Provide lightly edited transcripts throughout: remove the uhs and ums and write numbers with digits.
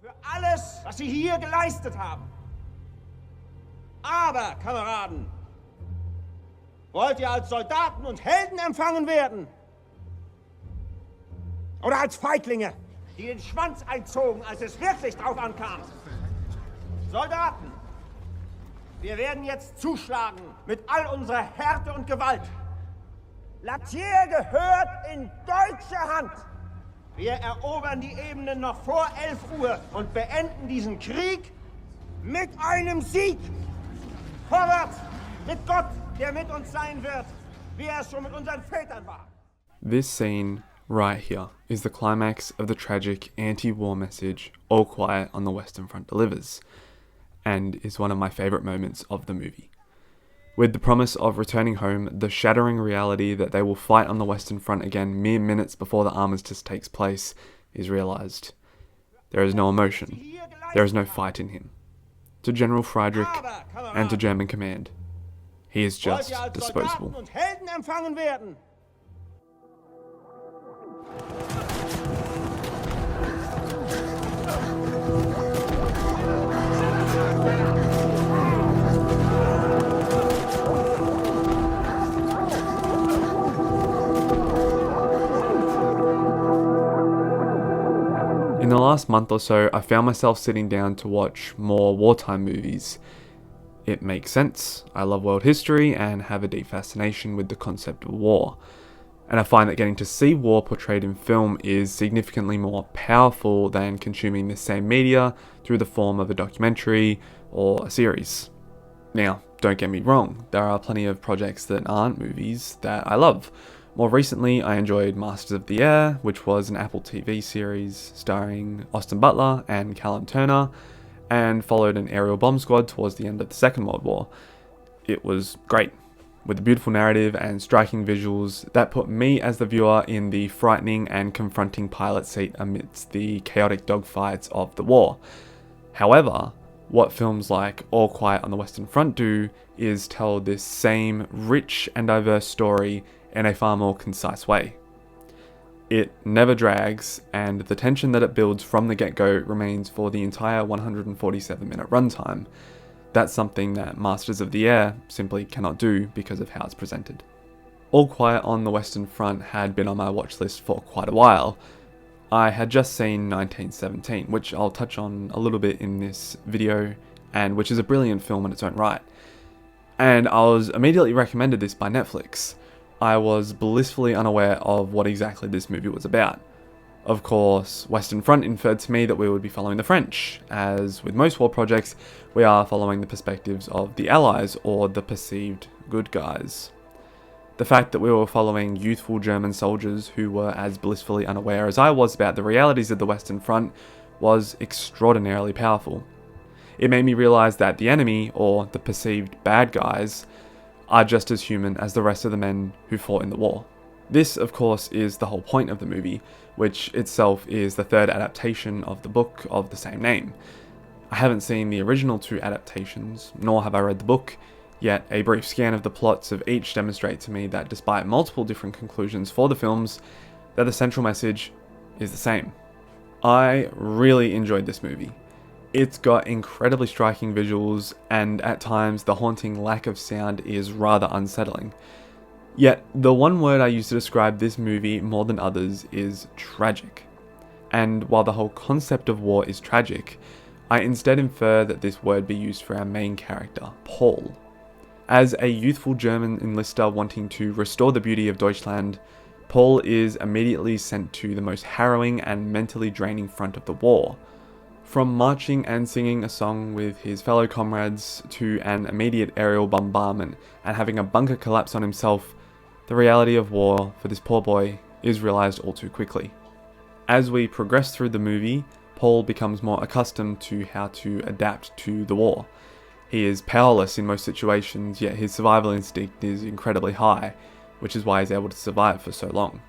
Für alles, was Sie hier geleistet haben. Aber, Kameraden, wollt ihr als Soldaten und Helden empfangen werden? Oder als Feiglinge, die den Schwanz einzogen, als es wirklich drauf ankam? Soldaten, wir werden jetzt zuschlagen mit all unserer Härte und Gewalt. Latier gehört in deutsche Hand. Wir erobern die Ebenen noch vor 11 Uhr und beenden diesen Krieg mit einem Sieg. Vorwärts, mit Gott, der mit uns sein wird, wie er es schon mit unseren Vätern war. This scene right here is the climax of the tragic anti-war message All Quiet on the Western Front delivers, and is one of my favourite moments of the movie. With the promise of returning home, the shattering reality that they will fight on the Western Front again mere minutes before the armistice takes place is realised. There is no emotion, there is no fight in him. To General Friedrich and to German command, he is just disposable. In the last month or so, I found myself sitting down to watch more wartime movies. It makes sense. I love world history and have a deep fascination with the concept of war. And I find that getting to see war portrayed in film is significantly more powerful than consuming the same media through the form of a documentary or a series. Now, don't get me wrong, there are plenty of projects that aren't movies that I love. More recently, I enjoyed Masters of the Air, which was an Apple TV series starring Austin Butler and Callum Turner, and followed an aerial bomb squad towards the end of the Second World War. It was great, with a beautiful narrative and striking visuals that put me as the viewer in the frightening and confronting pilot seat amidst the chaotic dogfights of the war. However, what films like All Quiet on the Western Front do is tell this same rich and diverse story in a far more concise way. It never drags, and the tension that it builds from the get-go remains for the entire 147-minute runtime. That's something that Masters of the Air simply cannot do because of how it's presented. All Quiet on the Western Front had been on my watch list for quite a while. I had just seen 1917, which I'll touch on a little bit in this video, and which is a brilliant film in its own right. And I was immediately recommended this by Netflix. I was blissfully unaware of what exactly this movie was about. Of course, Western Front inferred to me that we would be following the French. As with most war projects, we are following the perspectives of the Allies, or the perceived good guys. The fact that we were following youthful German soldiers who were as blissfully unaware as I was about the realities of the Western Front was extraordinarily powerful. It made me realise that the enemy, or the perceived bad guys, are just as human as the rest of the men who fought in the war. This, of course, is the whole point of the movie, which itself is the third adaptation of the book of the same name. I haven't seen the original two adaptations, nor have I read the book, yet a brief scan of the plots of each demonstrate to me that despite multiple different conclusions for the films, that the central message is the same. I really enjoyed this movie. It's got incredibly striking visuals, and at times the haunting lack of sound is rather unsettling. Yet, the one word I use to describe this movie more than others is tragic. And while the whole concept of war is tragic, I instead infer that this word be used for our main character, Paul. As a youthful German enlister wanting to restore the beauty of Deutschland, Paul is immediately sent to the most harrowing and mentally draining front of the war. From marching and singing a song with his fellow comrades to an immediate aerial bombardment and having a bunker collapse on himself, the reality of war for this poor boy is realised all too quickly. As we progress through the movie, Paul becomes more accustomed to how to adapt to the war. He is powerless in most situations, yet his survival instinct is incredibly high, which is why he's able to survive for so long.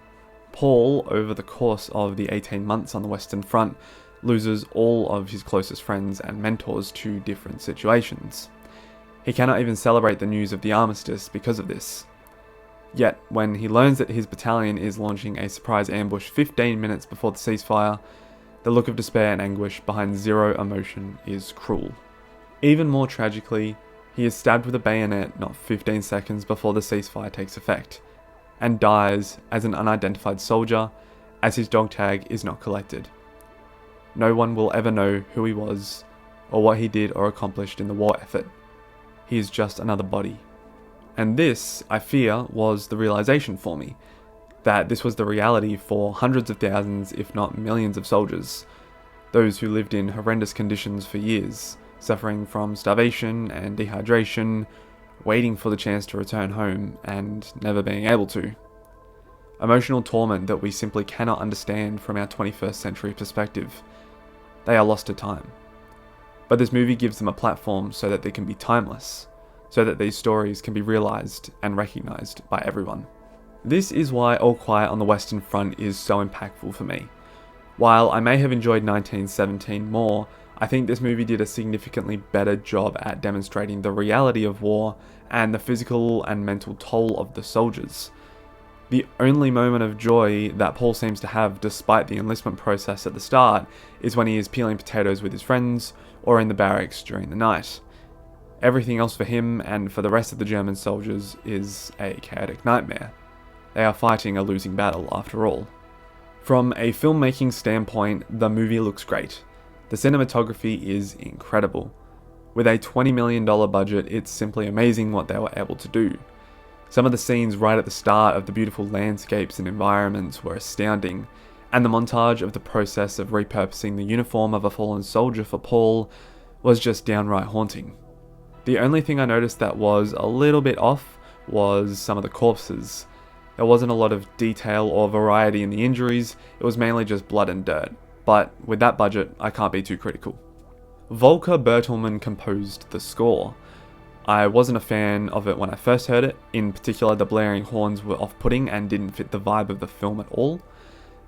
Paul, over the course of the 18 months on the Western Front, loses all of his closest friends and mentors to different situations. He cannot even celebrate the news of the armistice because of this. Yet, when he learns that his battalion is launching a surprise ambush 15 minutes before the ceasefire, The look of despair and anguish behind zero emotion is cruel. Even more tragically, he is stabbed with a bayonet not 15 seconds before the ceasefire takes effect, and dies as an unidentified soldier as his dog tag is not collected. No one will ever know who he was or what he did or accomplished in the war effort. He is just another body. And this, I fear, was the realization for me, that this was the reality for hundreds of thousands, if not millions of soldiers, those who lived in horrendous conditions for years, suffering from starvation and dehydration, waiting for the chance to return home and never being able to. Emotional torment that we simply cannot understand from our 21st century perspective. They are lost to time. But this movie gives them a platform so that they can be timeless, so that these stories can be realized and recognized by everyone. This is why All Quiet on the Western Front is so impactful for me. While I may have enjoyed 1917 more, I think this movie did a significantly better job at demonstrating the reality of war and the physical and mental toll of the soldiers. The only moment of joy that Paul seems to have despite the enlistment process at the start is when he is peeling potatoes with his friends or in the barracks during the night. Everything else for him and for the rest of the German soldiers is a chaotic nightmare. They are fighting a losing battle after all. From a filmmaking standpoint, the movie looks great. The cinematography is incredible. With a $20 million budget, it's simply amazing what they were able to do. Some of the scenes right at the start of the beautiful landscapes and environments were astounding, and the montage of the process of repurposing the uniform of a fallen soldier for Paul was just downright haunting. The only thing I noticed that was a little bit off was some of the corpses. There wasn't a lot of detail or variety in the injuries, it was mainly just blood and dirt. But with that budget, I can't be too critical. Volker Bertelmann composed the score. I wasn't a fan of it when I first heard it, in particular the blaring horns were off-putting and didn't fit the vibe of the film at all.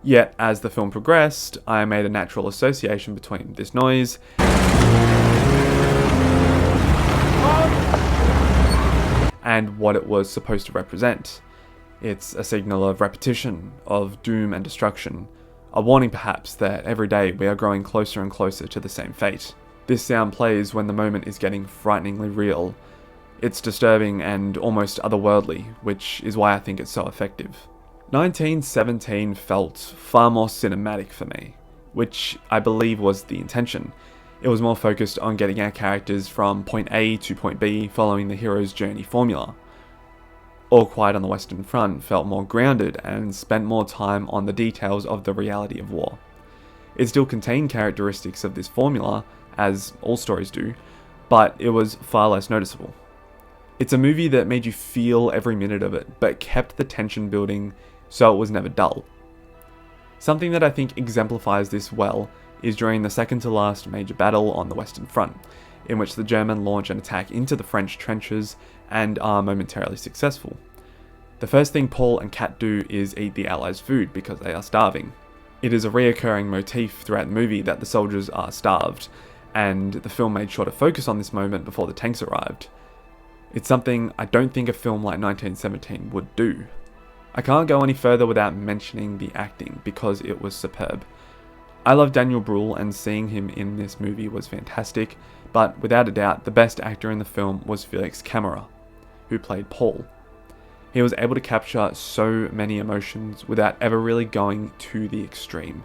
Yet, as the film progressed, I made a natural association between this noise and what it was supposed to represent. It's a signal of repetition, of doom and destruction, a warning perhaps that every day we are growing closer and closer to the same fate. This sound plays when the moment is getting frighteningly real. It's disturbing and almost otherworldly, which is why I think it's so effective. 1917 felt far more cinematic for me, which I believe was the intention. It was more focused on getting our characters from point A to point B following the hero's journey formula. All Quiet on the Western Front felt more grounded and spent more time on the details of the reality of war. It still contained characteristics of this formula, as all stories do, but it was far less noticeable. It's a movie that made you feel every minute of it, but kept the tension building so it was never dull. Something that I think exemplifies this well is during the second to last major battle on the Western Front, in which the Germans launch an attack into the French trenches and are momentarily successful. The first thing Paul and Kat do is eat the Allies' food because they are starving. It is a reoccurring motif throughout the movie that the soldiers are starved, and the film made sure to focus on this moment before the tanks arrived. It's something I don't think a film like 1917 would do. I can't go any further without mentioning the acting because it was superb. I love Daniel Bruhl and seeing him in this movie was fantastic, but without a doubt the best actor in the film was Felix Kammerer, who played Paul. He was able to capture so many emotions without ever really going to the extreme.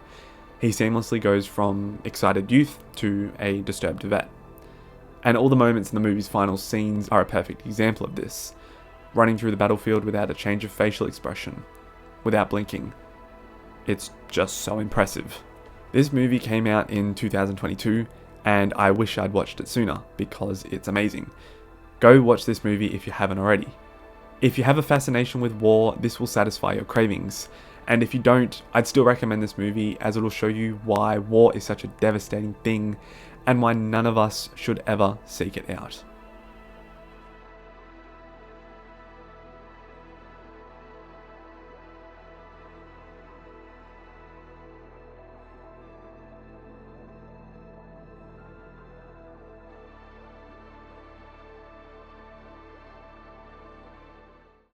He seamlessly goes from excited youth to a disturbed vet. And all the moments in the movie's final scenes are a perfect example of this. Running through the battlefield without a change of facial expression, without blinking. It's just so impressive. This movie came out in 2022, and I wish I'd watched it sooner, because it's amazing. Go watch this movie if you haven't already. If you have a fascination with war, this will satisfy your cravings. And if you don't, I'd still recommend this movie as it'll show you why war is such a devastating thing and why none of us should ever seek it out.